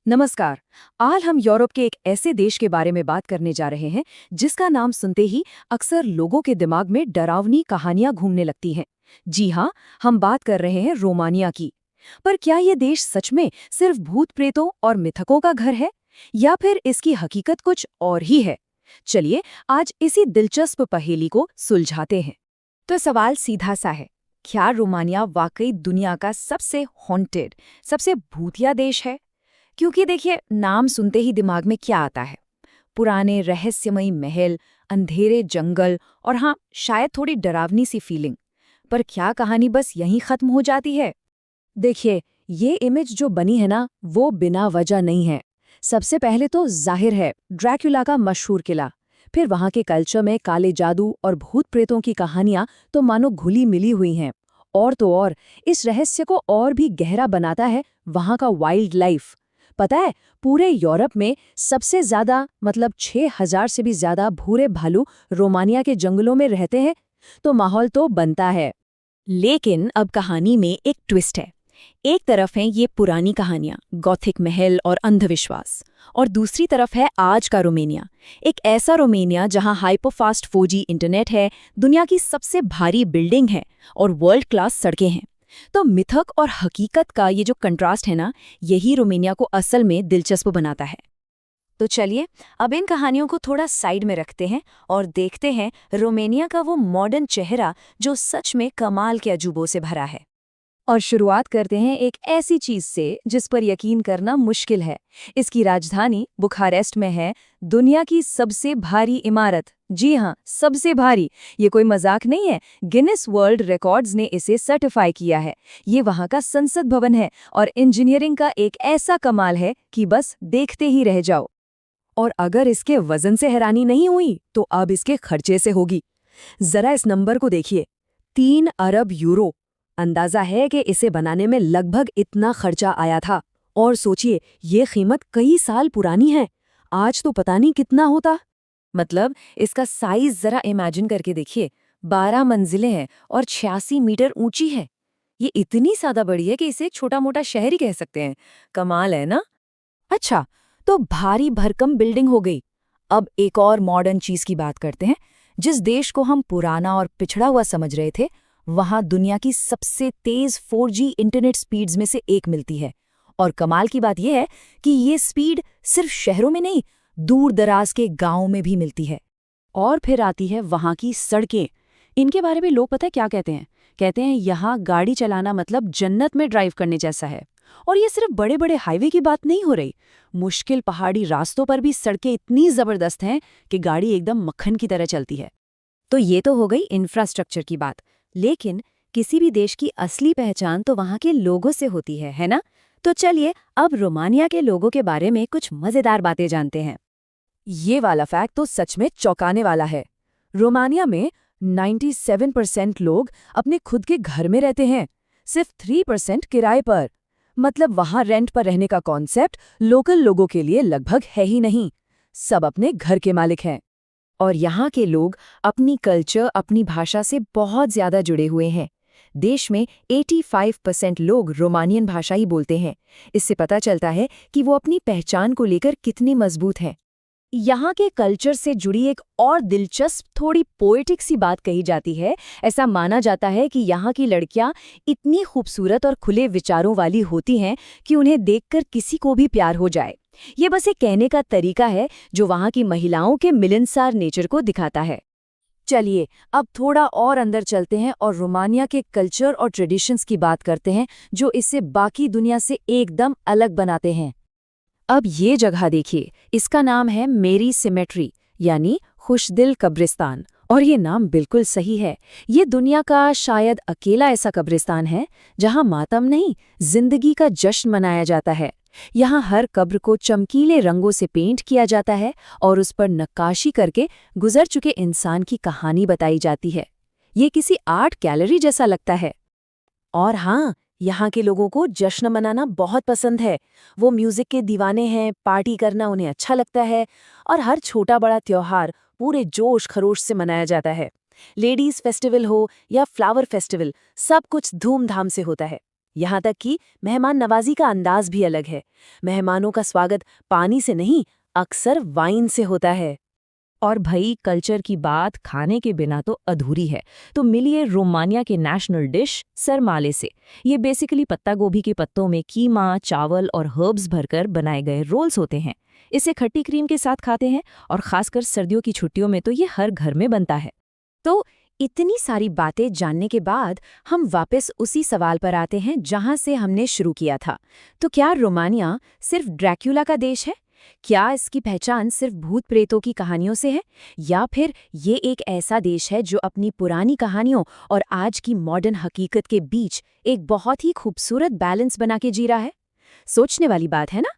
नमस्कार। आज हम यूरोप के एक ऐसे देश के बारे में बात करने जा रहे हैं जिसका नाम सुनते ही अक्सर लोगों के दिमाग में डरावनी कहानियां घूमने लगती हैं। जी हाँ, हम बात कर रहे हैं रोमानिया की। पर क्या ये देश सच में सिर्फ भूत प्रेतों और मिथकों का घर है, या फिर इसकी हकीकत कुछ और ही है? चलिए आज इसी दिलचस्प पहेली को सुलझाते हैं। तो सवाल सीधा सा है, क्या रोमानिया वाकई दुनिया का सबसे हॉन्टेड, सबसे भूतिया देश है? क्योंकि देखिए, नाम सुनते ही दिमाग में क्या आता है? पुराने रहस्यमयी महल, अंधेरे जंगल और हाँ, शायद थोड़ी डरावनी सी फीलिंग। पर क्या कहानी बस यहीं खत्म हो जाती है? देखिए, ये इमेज जो बनी है ना, वो बिना वजह नहीं है। सबसे पहले तो जाहिर है ड्रैक्युला का मशहूर किला। फिर वहाँ के कल्चर में काले जादू और भूत प्रेतों की कहानियां तो मानो घुली मिली हुई हैं। और तो और, इस रहस्य को और भी गहरा बनाता है वहाँ का वाइल्ड लाइफ। पता है, पूरे यूरोप में सबसे ज्यादा मतलब 6000 से भी ज्यादा भूरे भालू रोमानिया के जंगलों में रहते हैं। तो माहौल तो बनता है। लेकिन अब कहानी में एक ट्विस्ट है। एक तरफ हैं ये पुरानी कहानियां, गॉथिक महल और अंधविश्वास, और दूसरी तरफ है आज का रोमानिया। एक ऐसा रोमानिया जहां हाइपरफास्ट 4G इंटरनेट है, दुनिया की सबसे भारी बिल्डिंग है और वर्ल्ड क्लास सड़कें हैं। तो मिथक और हकीकत का ये जो कंट्रास्ट है ना, यही रोमानिया को असल में दिलचस्प बनाता है। तो चलिए अब इन कहानियों को थोड़ा साइड में रखते हैं और देखते हैं रोमानिया का वो मॉडर्न चेहरा जो सच में कमाल के अजूबों से भरा है। और शुरुआत करते हैं एक ऐसी चीज से जिस पर यकीन करना मुश्किल है। इसकी राजधानी बुखारेस्ट में है दुनिया की सबसे भारी इमारत। जी हाँ, सबसे भारी। ये कोई मजाक नहीं है, गिनेस वर्ल्ड रिकॉर्ड्स ने इसे सर्टिफाई किया है। ये वहाँ का संसद भवन है और इंजीनियरिंग का एक ऐसा कमाल है कि बस देखते ही रह जाओ। और अगर इसके वजन से हैरानी नहीं हुई तो अब इसके खर्चे से होगी। जरा इस नंबर को देखिए, 3 अरब यूरो। अंदाजा है कि इसे बनाने में लगभग इतना खर्चा आया था। और सोचिए, ये कीमत कई साल पुरानी है। आज तो पता नहीं कितना होता। मतलब इसका साइज जरा इमेजिन करके देखिए, 12 मंजिलें हैं और 86 मीटर ऊंची है। ये इतनी ज्यादा बड़ी है कि इसे एक छोटा मोटा शहर ही कह सकते हैं। कमाल है ना? अच्छा, तो भारी भरकम बिल्डिंग हो गई। अब एक और मॉडर्न चीज की बात करते हैं। जिस देश को हम पुराना और पिछड़ा हुआ समझ रहे थे, वहां दुनिया की सबसे तेज 4G इंटरनेट स्पीड्स में से एक मिलती है। और कमाल की बात यह है कि ये स्पीड सिर्फ शहरों में नहीं, दूर दराज के गांवों में भी मिलती है। और फिर आती है वहां की सड़कें। इनके बारे में लोग पता है क्या कहते हैं? कहते हैं यहाँ गाड़ी चलाना मतलब जन्नत में ड्राइव करने जैसा है। और ये सिर्फ बड़े बड़े हाईवे की बात नहीं हो रही। मुश्किल पहाड़ी रास्तों पर भी सड़कें इतनी जबरदस्त हैं कि गाड़ी एकदम मक्खन की तरह चलती है। तो ये तो हो गई इंफ्रास्ट्रक्चर की बात। लेकिन किसी भी देश की असली पहचान तो वहाँ के लोगों से होती है ना? तो चलिए अब रोमानिया के लोगों के बारे में कुछ मजेदार बातें जानते हैं। ये वाला फैक्ट तो सच में चौंकाने वाला है। रोमानिया में 97% लोग अपने खुद के घर में रहते हैं, सिर्फ 3% किराए पर। मतलब वहाँ रेंट पर रहने का कॉन्सेप्ट लोकल लोगों के लिए लगभग है ही नहीं। सब अपने घर के मालिक हैं। और यहाँ के लोग अपनी कल्चर, अपनी भाषा से बहुत ज्यादा जुड़े हुए हैं। देश में 85% लोग रोमानियन भाषा ही बोलते हैं। इससे पता चलता है कि वो अपनी पहचान को लेकर कितने मजबूत हैं। यहाँ के कल्चर से जुड़ी एक और दिलचस्प, थोड़ी पोएटिक सी बात कही जाती है। ऐसा माना जाता है कि यहाँ की लड़कियाँ इतनी खूबसूरत और खुले विचारों वाली होती हैं कि उन्हें देखकर किसी को भी प्यार हो जाए। ये बस एक कहने का तरीका है जो वहाँ की महिलाओं के मिलनसार नेचर को दिखाता है। चलिए अब थोड़ा और अंदर चलते हैं और रोमानिया के कल्चर और ट्रेडिशंस की बात करते हैं जो इसे बाकी दुनिया से एकदम अलग बनाते हैं। अब ये जगह देखिए, इसका नाम है मेरी सिमेट्री, यानी खुशदिल कब्रिस्तान। और ये नाम बिल्कुल सही है। ये दुनिया का शायद अकेला ऐसा कब्रिस्तान है जहां मातम नहीं, जिंदगी का जश्न मनाया जाता है। यहाँ हर कब्र को चमकीले रंगों से पेंट किया जाता है और उस पर नक्काशी करके गुजर चुके इंसान की कहानी बताई जाती है। ये किसी आर्ट गैलरी जैसा लगता है। और हाँ, यहाँ के लोगों को जश्न मनाना बहुत पसंद है। वो म्यूजिक के दीवाने हैं, पार्टी करना उन्हें अच्छा लगता है और हर छोटा बड़ा त्योहार पूरे जोश खरोश से मनाया जाता है। लेडीज फेस्टिवल हो या फ्लावर फेस्टिवल, सब कुछ धूमधाम से होता है। यहाँ तक कि मेहमान नवाजी का अंदाज भी अलग है। मेहमानों का स्वागत पानी से नहीं, अक्सर वाइन से होता है। और भई कल्चर की बात खाने के बिना तो अधूरी है। तो मिलिए रोमानिया के नेशनल डिश सरमाले से। ये बेसिकली पत्ता गोभी के पत्तों में कीमा, चावल और हर्ब्स भरकर बनाए गए रोल्स होते हैं। इसे खट्टी क्रीम के साथ खाते हैं और खासकर सर्दियों की छुट्टियों में तो ये हर घर में बनता है। तो इतनी सारी बातें जानने के बाद हम वापस उसी सवाल पर आते हैं जहां से हमने शुरू किया था। तो क्या रोमानिया सिर्फ ड्रैक्युला का देश है? क्या इसकी पहचान सिर्फ भूत प्रेतों की कहानियों से है, या फिर ये एक ऐसा देश है जो अपनी पुरानी कहानियों और आज की मॉडर्न हकीकत के बीच एक बहुत ही खूबसूरत बैलेंस बना के जी रहा है? सोचने वाली बात है ना?